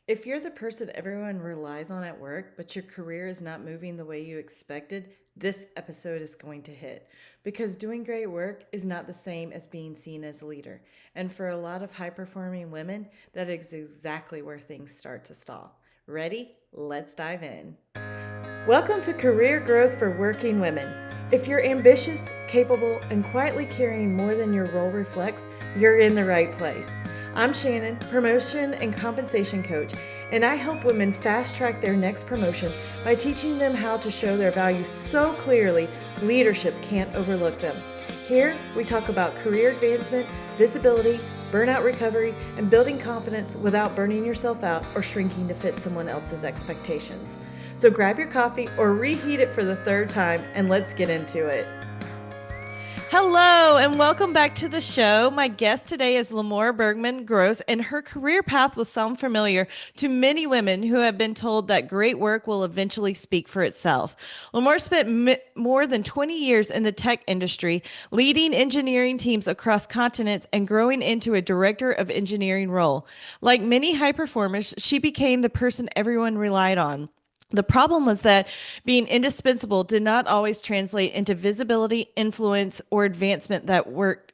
If you're the person everyone relies on at work, but your career is not moving the way you expected, this episode is going to hit. Because doing great work is not the same as being seen as a leader. And for a lot of high performing women, that is exactly where things start to stall. Ready? Let's dive in. Welcome to Career Growth for Working Women. If you're ambitious, capable, and quietly carrying more than your role reflects, you're in the right place. I'm Shannon, promotion and compensation coach, and I help women fast track their next promotion by teaching them how to show their value so clearly leadership can't overlook them. Here, we talk about career advancement, visibility, burnout recovery, and building confidence without burning yourself out or shrinking to fit someone else's expectations. So grab your coffee or reheat it for the third time and let's get into it. Hello and welcome back to the show. My guest today is Limor Bergman Gross, and her career path will sound familiar to many women who have been told that great work will eventually speak for itself. Limor spent more than 20 years in the tech industry, leading engineering teams across continents and growing into a director of engineering role. Like many high performers, she became the person everyone relied on. The problem was that being indispensable did not always translate into visibility, influence, or advancement that work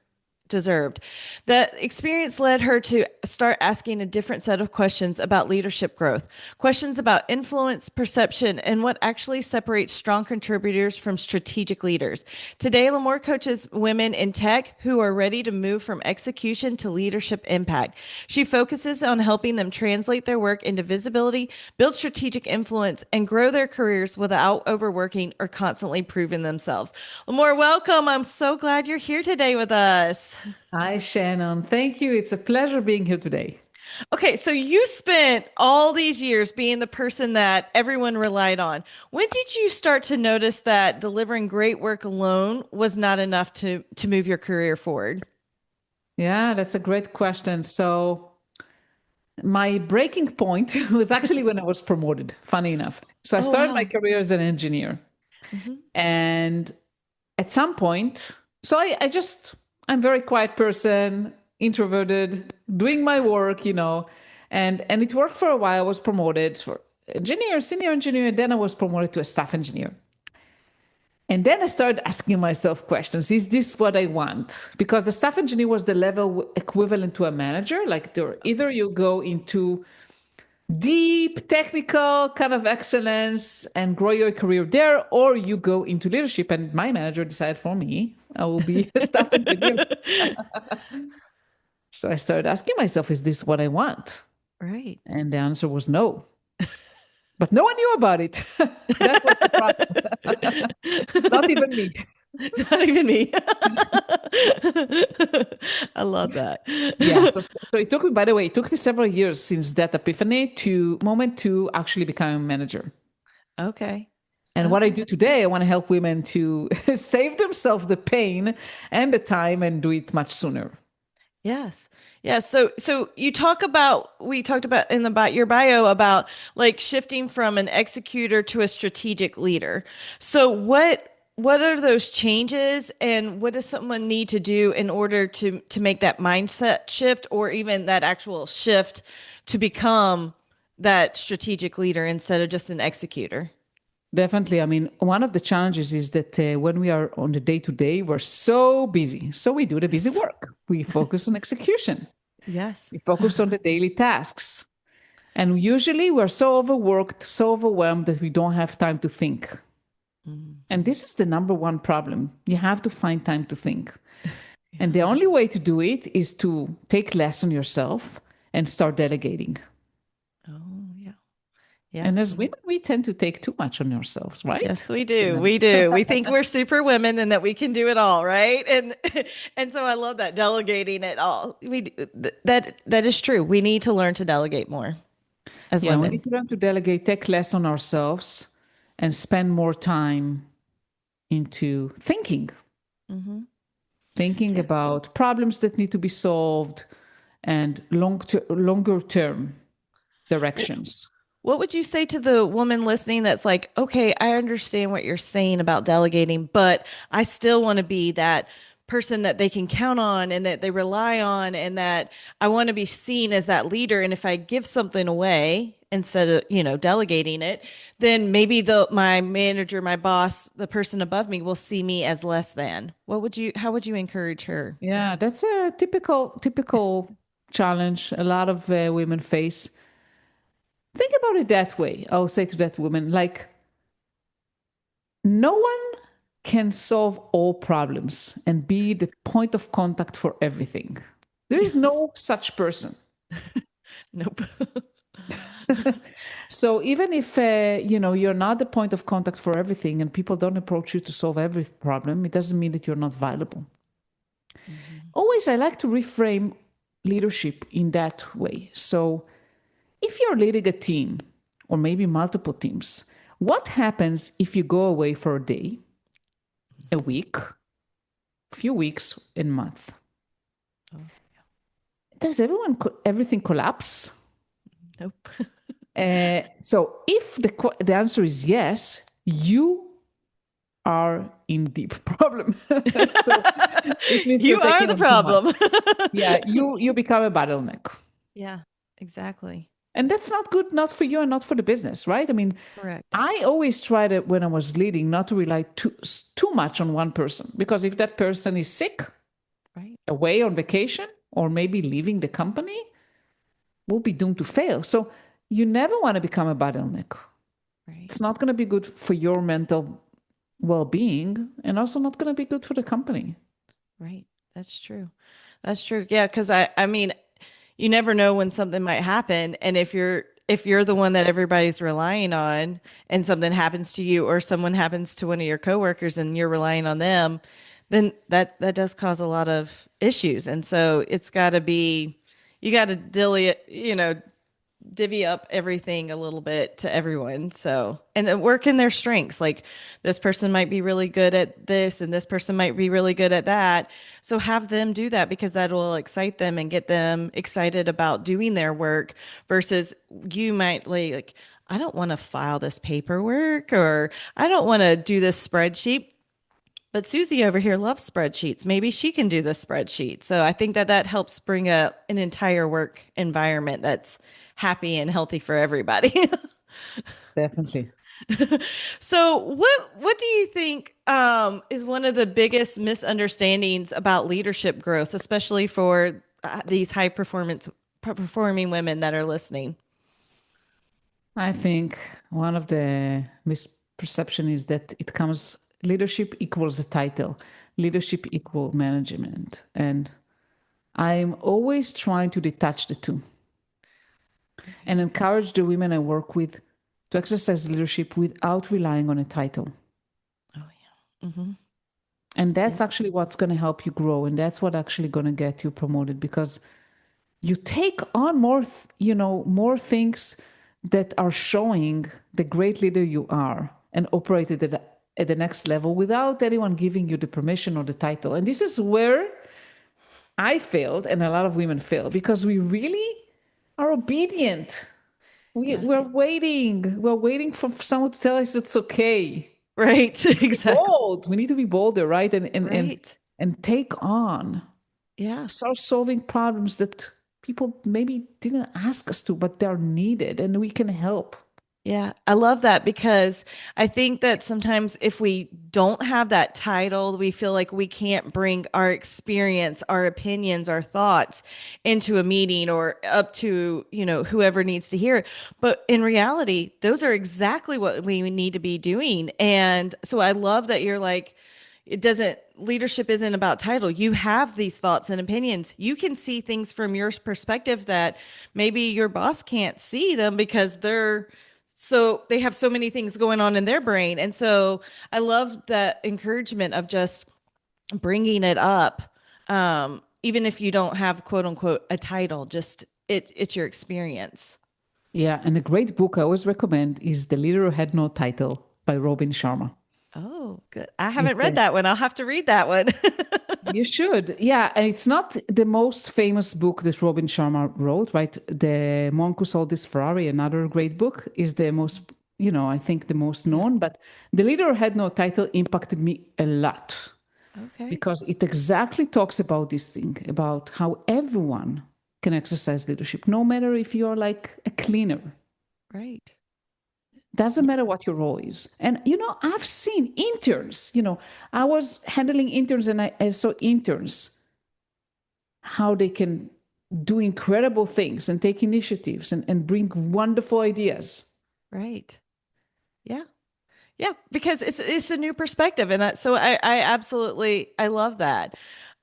deserved. That experience led her to start asking a different set of questions about leadership growth, questions about influence, perception, and what actually separates strong contributors from strategic leaders. Today, Limor coaches women in tech who are ready to move from execution to leadership impact. She focuses on helping them translate their work into visibility, build strategic influence, and grow their careers without overworking or constantly proving themselves. Limor, welcome. I'm so glad you're here today with us. Hi, Shannon. Thank you. It's a pleasure being here today. Okay, so you spent all these years being the person that everyone relied on. When did you start to notice that delivering great work alone was not enough to move your career forward? Yeah, that's a great question. So, my breaking point was actually when I was promoted, funny enough. So, I Oh, started my wow. career as an engineer. Hmm. And at some point, I'm a very quiet person, introverted, doing my work, and it worked for a while. I was promoted for engineer, senior engineer, and then I was promoted to a staff engineer. And then I started asking myself questions. Is this what I want? Because the staff engineer was the level equivalent to a manager. Like either you go into deep technical kind of excellence and grow your career there, or you go into leadership. And my manager decided for me, I will be a staff engineer. So I started asking myself, is this what I want? Right. And the answer was no. But no one knew about it. That was the problem. Not even me. Not even me. I love that. Yeah. So it took me, by the way, it took me several years since that epiphany to moment to actually become a manager. Okay. And what I Okay. do today, I want to help women to save themselves the pain and the time and do it much sooner. Yes. Yeah. So we talked about in the your bio about like shifting from an executor to a strategic leader. So what are those changes and what does someone need to do in order to make that mindset shift or even that actual shift to become that strategic leader instead of just an executor? Definitely. I mean, one of the challenges is that when we are on the day to day, we're so busy. So we do the busy Yes. work. We focus on execution. Yes. We focus on the daily tasks. And usually we're so overworked, so overwhelmed that we don't have time to think. And Mhm. this is the number one problem. You have to find time to think. And the only way to do it is to take less on yourself and start delegating. Oh, yeah. And Yes. as women, we tend to take too much on ourselves, right? Yes, we do. Yeah. We do. We think we're super women and that we can do it all, right? And and so I love that delegating it all. That is true. We need to learn to delegate more as Yeah, we women. need to learn to delegate, take less on ourselves, and spend more time into thinking, Hmm. thinking Yeah. about problems that need to be solved and longer term directions. What would you say to the woman listening that's like, okay, I understand what you're saying about delegating, but I still want to be that person that they can count on and that they rely on, and that I want to be seen as that leader. And if I give something away instead of, delegating it, then maybe my manager, my boss, the person above me will see me as less than. How would you encourage her? Yeah, that's a typical challenge a lot of women face. Think about it that way. I'll say to that woman, like, no one can solve all problems and be the point of contact for everything. There is Yes. no such person. Nope. So even if you're not the point of contact for everything and people don't approach you to solve every problem, it doesn't mean that you're not valuable. Mhm. Always, I like to reframe leadership in that way. So if you're leading a team or maybe multiple teams, what happens if you go away for a day, a week, a few weeks, a month? Oh, Does everything collapse? nope. So if the answer is yes, you are in deep problem. So it means you're You are taking the on too much. problem. Yeah, you become a bottleneck. Yeah, exactly. And that's not good, not for you and not for the business, right? I mean, Correct. I always tried it when I was leading not to rely too much on one person, because if that person is sick, Right. away on vacation, or maybe leaving the company, we'll be doomed to fail. So you never want to become a bottleneck. Right. It's not going to be good for your mental well-being, and also not going to be good for the company. Right. That's true. That's true. Yeah, because I mean, you never know when something might happen, and if you're the one that everybody's relying on, and something happens to you or someone happens to one of your coworkers and you're relying on them, then that does cause a lot of issues. And so it's got to be, you got to divvy up everything a little bit to everyone. So, and then work in their strengths. Like, this person might be really good at this and this person might be really good at that. So have them do that, because that will excite them and get them excited about doing their work, versus you might like, I don't want to file this paperwork, or I don't want to do this spreadsheet. But Susie over here loves spreadsheets. Maybe she can do the spreadsheet. So I think that helps bring an entire work environment that's happy and healthy for everybody. Definitely. So what do you think is one of the biggest misunderstandings about leadership growth, especially for these high performing women that are listening? I think one of the misperception is that it comes leadership equals a title, leadership equal management, and I'm always trying to detach the two and Okay. encourage the women I work with to exercise leadership without relying on a title. Oh yeah. Mm-hmm. And Yeah. that's actually what's going to help you grow, and that's what actually going to get you promoted, because you take on more things that are showing the great leader you are, and operate it at the next level without anyone giving you the permission or the title. And this is where I failed, and a lot of women fail, because we really are obedient. Yes. We're waiting for someone to tell us it's okay. Right. Be Exactly. bold. We need to be bolder, right? Right. And take on, Yeah. start solving problems that people maybe didn't ask us to, but they're needed and we can help. Yeah, I love that, because I think that sometimes if we don't have that title, we feel like we can't bring our experience, our opinions, our thoughts into a meeting or up to, whoever needs to hear it. But in reality, those are exactly what we need to be doing. And so I love that you're like, leadership isn't about title. You have these thoughts and opinions. You can see things from your perspective that maybe your boss can't see them, because they have so many things going on in their brain. And so I love that encouragement of just bringing it up. Even if you don't have, quote unquote, a title, just it's your experience. Yeah, and a great book I always recommend is The Leader Who Had No Title by Robin Sharma. Oh, good. I haven't It's read that one. I'll have to read that one. You should. Yeah, and it's not the most famous book that Robin Sharma wrote, right? The Monk Who Sold This Ferrari, another great book, is the most, I think the most Yeah. known. But The Leader Who Had No Title impacted me a lot. Okay. because it exactly talks about this thing, about how everyone can exercise leadership, no matter if you're like a cleaner. Right. Doesn't matter what your role is. And, I've seen interns, I was handling interns and I saw interns, how they can do incredible things and take initiatives and bring wonderful ideas. Right. Yeah. Yeah, because it's a new perspective, and I absolutely I love that.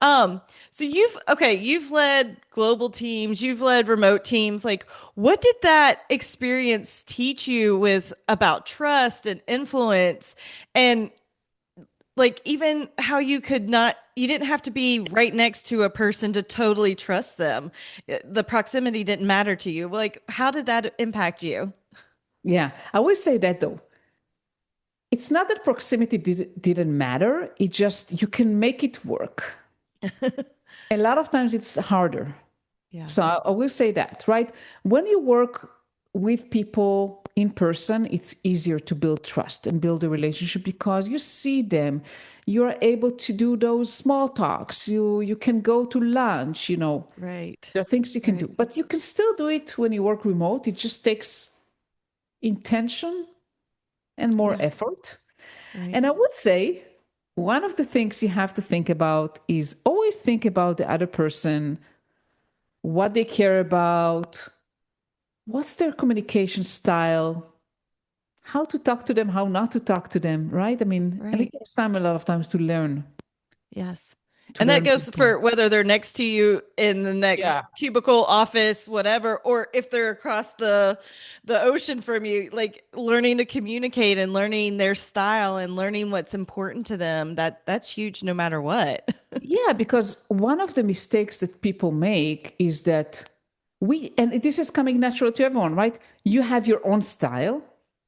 So you've led global teams, you've led remote teams. Like, what did that experience teach you with about trust and influence, and like even how you didn't have to be right next to a person to totally trust them. The proximity didn't matter to you. Like, how did that impact you? Yeah, I always say that though. It's not that proximity didn't matter, it just you can make it work. A lot of times it's harder. Yeah. So I will say that, right? When you work with people in person, it's easier to build trust and build a relationship because you see them. You're able to do those small talks. You can go to lunch, Right. there are things you can Right. do. But you can still do it when you work remote. It just takes intention and more Yeah. effort. Right. And I would say one of the things you have to think about is always think about the other person, what they care about, what's their communication style, how to talk to them, how not to talk to them, right? I mean, and it Right. takes time a lot of times to learn, Yes. to And that learn goes people. for whether they're next to you in the next Yeah. cubicle, office, whatever, or if they're across the ocean from you, like learning to communicate and learning their style and learning what's important to them. That's huge no matter what. Yeah, because one of the mistakes that people make is that and this is coming natural to everyone, right? You have your own style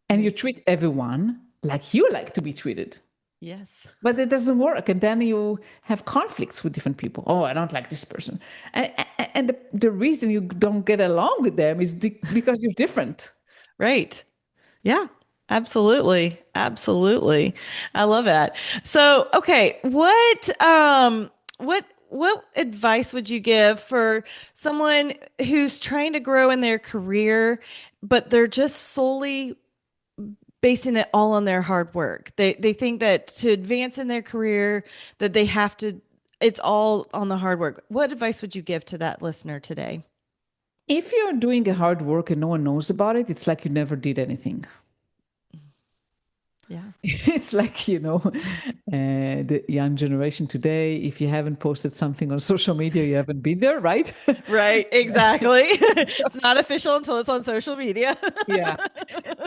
and you Right. treat everyone like you like to be treated. Yes. But it doesn't work. And then you have conflicts with different people. Oh, I don't like this person. And the reason you don't get along with them is because you're different. Right. Yeah, absolutely. Absolutely. I love that. So, okay, what advice would you give for someone who's trying to grow in their career, but they're just solely basing it all on their hard work? They think that to advance in their career that they have to it's all on the hard work. What advice would you give to that listener today? If you're doing a hard work and no one knows about it, it's like you never did anything. Yeah. It's like, the young generation today, if you haven't posted something on social media, you haven't been there, right? Right, exactly. It's not official until it's on social media. Yeah.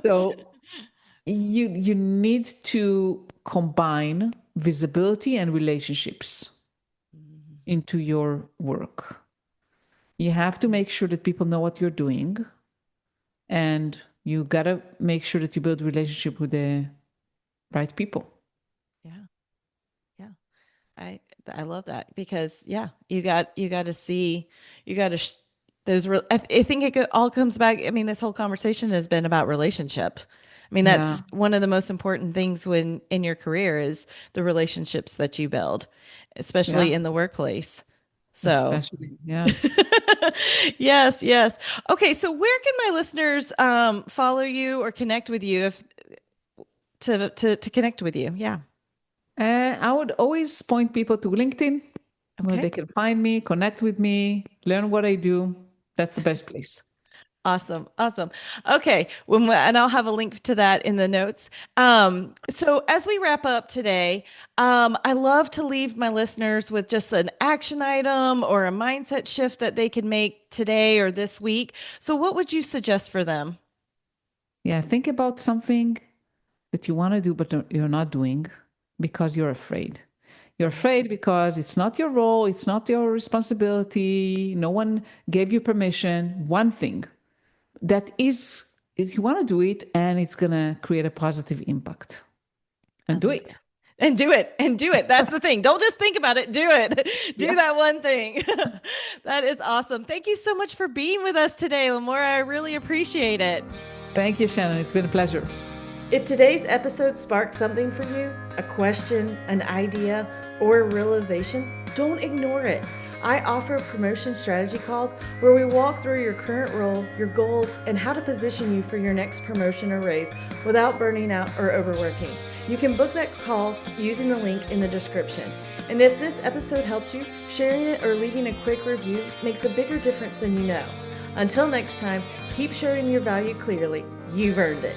So you need to combine visibility and relationships into your work. You have to make sure that people know what you're doing, and you got to make sure that you build relationship with the right people. Yeah. Yeah. I love that because yeah, you got to see you got to I think all comes back. I mean, this whole conversation has been about relationship. I mean, Yeah, that's one of the most important things when in your career is the relationships that you build, yeah, especially in the workplace. So, especially. Yeah. yes, yes. Okay, so where can my listeners follow you or connect with you if to connect with you? Yeah. I would always point people to LinkedIn where they Okay. can find me, connect with me, learn what I do. That's the best place. Awesome. Awesome. Okay. And I'll have a link to that in the notes. So as we wrap up today, I love to leave my listeners with just an action item or a mindset shift that they can make today or this week. So what would you suggest for them? Yeah, think about something that you want to do, but you're not doing because you're afraid. You're afraid because it's not your role, it's not your responsibility, no one gave you permission. One thing that is you want to do it and it's going to create a positive impact. I And do like it. that. And do it. And do it. That's the thing. Don't just think about it. Do it. Do Yeah. that one thing. That is awesome. Thank you so much for being with us today, Limor. I really appreciate it. Thank you, Shannon. It's been a pleasure. If today's episode sparked something for you, a question, an idea, or a realization, don't ignore it. I offer promotion strategy calls where we walk through your current role, your goals, and how to position you for your next promotion or raise without burning out or overworking. You can book that call using the link in the description. And if this episode helped you, sharing it or leaving a quick review makes a bigger difference than you know. Until next time, keep showing your value clearly. You've earned it.